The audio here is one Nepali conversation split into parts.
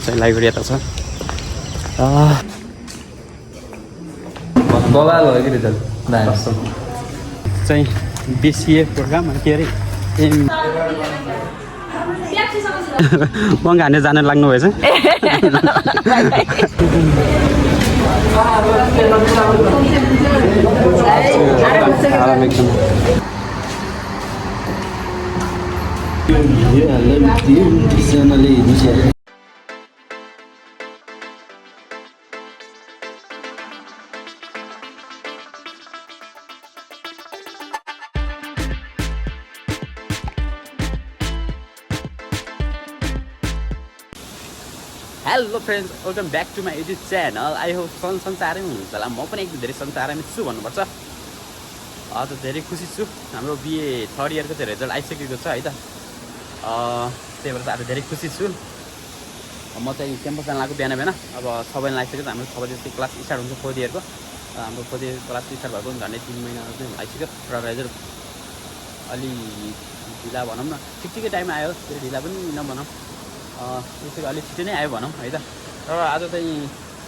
चाहिँ लाइब्रेरी यता छ बवाल हो कि रिजल्ट चाहिँ बिसिए प्रोग्राम के अरे बङ्ग हान्ने जान लाग्नु भएछ hello friends welcome back to my YouTube channel I hope संसारै हुनुहुन्छ होला म पनि एकदम धेरै संसारमै छु भन्नुपर्छ आज धेरै खुसी छु हाम्रो बिए थर्ड इयरको चाहिँ रिजल्ट आइसकेको छ है त त्यही भएर आज धेरै खुसी छु म चाहिँ क्याम्पस जान लागेको बिहान बिहान अब 6 बजे आइसक्यो हाम्रो 6 बजे क्लास स्टार्ट हुन्छ फोर्थ इयरको हाम्रो फोर्थ इयर क्लास स्टार्ट भएको झन्डै 3 महिना चाहिँ आइसक्यो र रिजल्ट अलि ढिला भनौँ न ठिकै टाइममा आयो धेरै ढिला पनि नभनौँ त्यसै अलिक छिटो नै आयो भनौँ है त र आज चाहिँ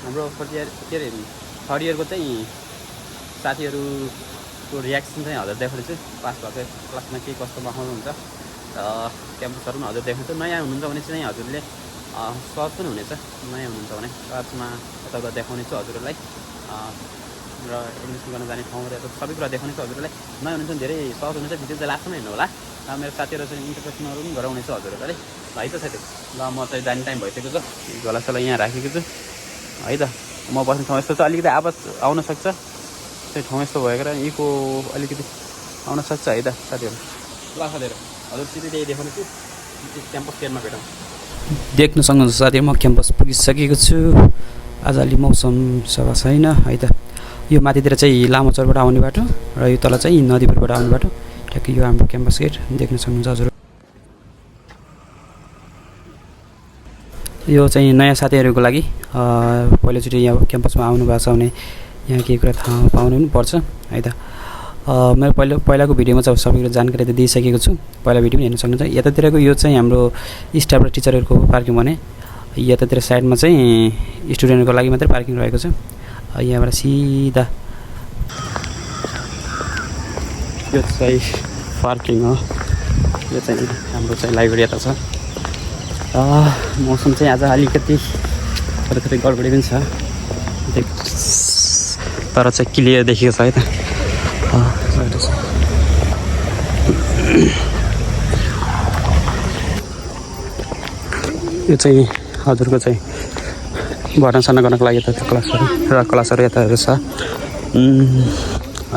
हाम्रो फोर्थ इयर के अरे थर्ड इयरको चाहिँ साथीहरूको रियाक्सन चाहिँ हजुर देखाउँदैछु पास भएको क्लासमा के कस्तो देखाउनुहुन्छ र क्याम्पसहरू पनि हजुर देखाउँछु नयाँ हुनुहुन्छ भने चाहिँ हजुरले सहज पनि हुनेछ नयाँ हुनुहुन्छ भने क्लासमा यताउता देखाउने छु हजुरहरूलाई र एडमिसन गर्न जाने ठाउँहरू सबै कुरा देखाउने छु हजुरलाई नयाँ हुनुहुन्छ भने धेरै सहज हुनेछ भिडियो चाहिँ लास्टमा हेर्नु होला मेरो साथीहरू चाहिँ इन्टरप्रेसनहरू पनि गराउनेछ हजुरहरूलाई है त साथी ल म चाहिँ जाने टाइम भइसकेको छ झोलासोला यहाँ राखेको छु है त म बस्ने ठाउँ यस्तो छ अलिकति आवाज आउन सक्छ त्यो ठाउँ यस्तो भएर यहीँको अलिकति आउन सक्छ है त साथीहरू ल साथीहरू हजुर सिधै त्यही देखाउने छु क्याम्पस केयरमा भेटौँ देख्न सक्नुहुन्छ साथीहरू म क्याम्पस पुगिसकेको छु आज अलि मौसम सफा छैन है त यो माथितिर चाहिँ लामो चौरबाट आउने बाटो र यो तल चाहिँ नदीपुरबाट आउने बाटो ठ्याक्कै यो हाम्रो क्याम्पस गेट देख्न सक्नुहुन्छ हजुर यो चाहिँ नयाँ साथीहरूको लागि पहिलोचोटि यहाँ क्याम्पसमा आउनु भएको छ भने यहाँ केही कुरा थाहा पाउनु पनि पर्छ है त मेरो पहिलाको भिडियोमा चाहिँ सबै कुरा जानकारी त दिइसकेको छु पहिला भिडियो पनि हेर्न सक्नुहुन्छ यतातिरको यो चाहिँ हाम्रो स्टाफ र टिचरहरूको पार्किङ भने यतातिर साइडमा चाहिँ स्टुडेन्टको लागि मात्रै पार्किङ रहेको छ यहाँबाट सिधा यो चाहिँ पार्किङ हो यो चाहिँ हाम्रो चाहिँ लाइब्रेरी यता छ मौसम चाहिँ आज अलिकति थोरै थोरै गडबडी पनि छ तर चाहिँ क्लियर देखिएको छ है त यो चाहिँ हजुरको चाहिँ भर्नासर्ना गर्नको लागि यता क्लासहरू र क्लासहरू यताहरू छ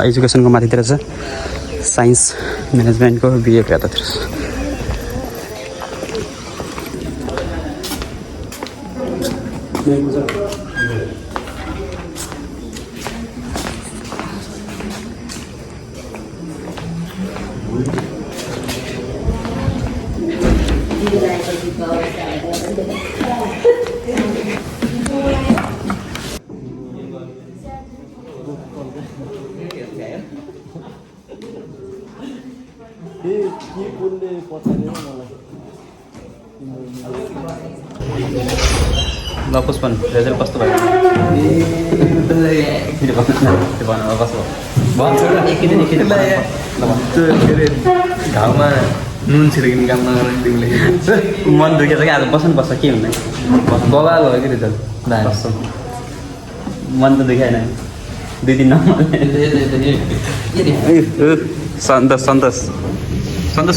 एजुकेसनको माथितिर छ साइन्स म्यानेजमेन्टको बिएको यतातिर छ ल पुष्पन रिजल्ट कस्तो भयो घाउमा नुन छिर्किने काम नगर्ने तिमीले मन दुखेछ कि आज बस्नु पर्छ के हुँदैन बवाल हो कि रिजल्ट मन त दुखेन 2 दिन सन्तोष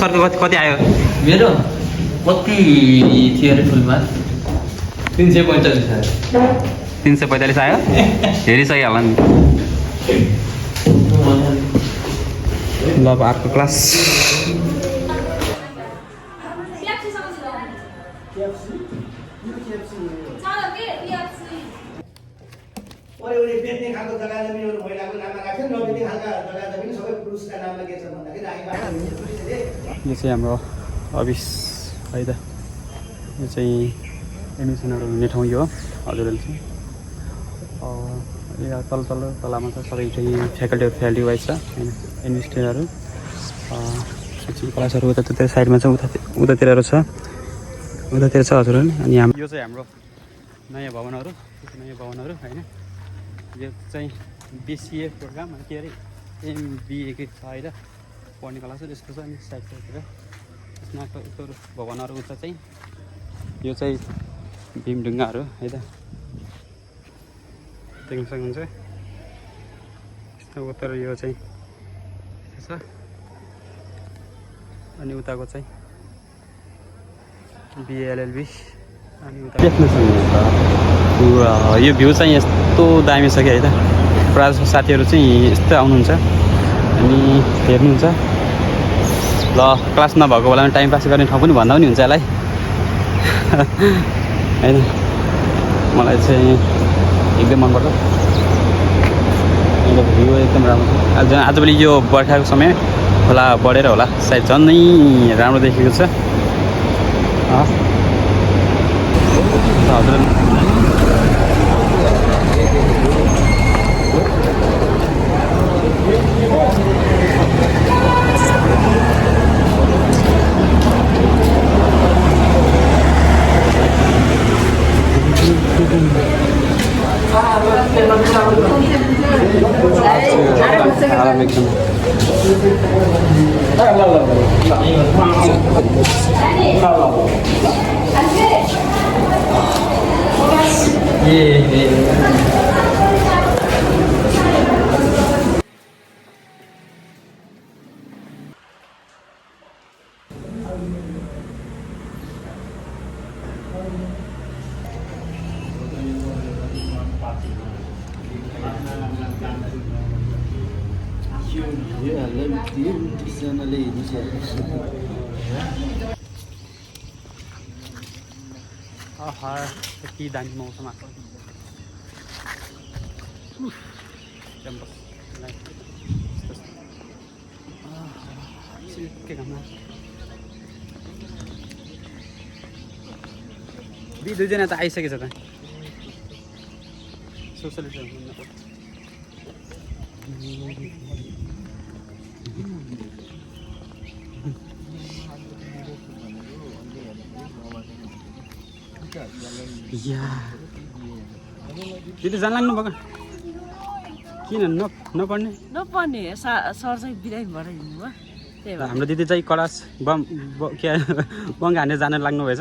सरको कति आयो मेरो कति थियो अरे फुलमा 345 आयो 345 आयो हेरिसक्यो होला नि ल अब अर्को क्लास बेच्ने खालको जग्गा जमिनहरू महिलाको नाममा राख्छन् नबेच्ने खालका जग्गा जमिन सबै पुरुषका नाममा के छ भन्दाखेरि यो चाहिँ हाम्रो अफिस है त यो चाहिँ एडमिसनहरू हुने ठाउँ यो हजुरहरूले चाहिँ यहाँ तलमा छ सबै चाहिँ फ्याकल्टी वाइज छ होइन एडमिनिस्ट्रेटरहरू क्लासहरू उतातिर साइडमा छ उतातिर छ हजुरहरू अनि यो चाहिँ हाम्रो नयाँ भवनहरू होइन। यो चाहिँ बिसिए प्रोग्राम के अरे एमबिएको छ होइन पढ्ने क्लास त्यस्तो छ। अनि साइड साइडतिर स्नातकोत्तर भवनहरू छ चाहिँ यो चाहिँ भीमढुङ्गाहरू है त देख्न सक्नुहुन्छ। स्नातकोत्तर यो चाहिँ छ अनि उताको चाहिँ बिएलएलबी अनि उता देख्न सक्नुहुन्छ। यो भ्यू चाहिँ यस्तो दामी छ कि है त प्रायः जस्तो साथीहरू चाहिँ यस्तो आउनुहुन्छ अनि हेर्नुहुन्छ। ल क्लास नभएको बेलामा टाइम पास गर्ने ठाउँ पनि भन्दा पनि हुन्छ यसलाई होइन। मलाई चाहिँ एकदम मनपर्छ। भ्यू एकदम राम्रो छ। आजभोलि यो बर्खाको समय खोला बढेर होला सायद झन् राम्रो देखेको छ। हजुर आराम एकदम यति दामी मौसम आएको क्याम्पस के काम दुईजना त आइसकेछ त सोसियलिस्ट दिदी जान लाग्नु भएको किन नपढ्ने सर चाहिँ बिरामी भएर हिँड्नु भयो त्यही भएर हाम्रो दिदी चाहिँ कलास बम के बङ्ग हान्ने जान लाग्नु भएछ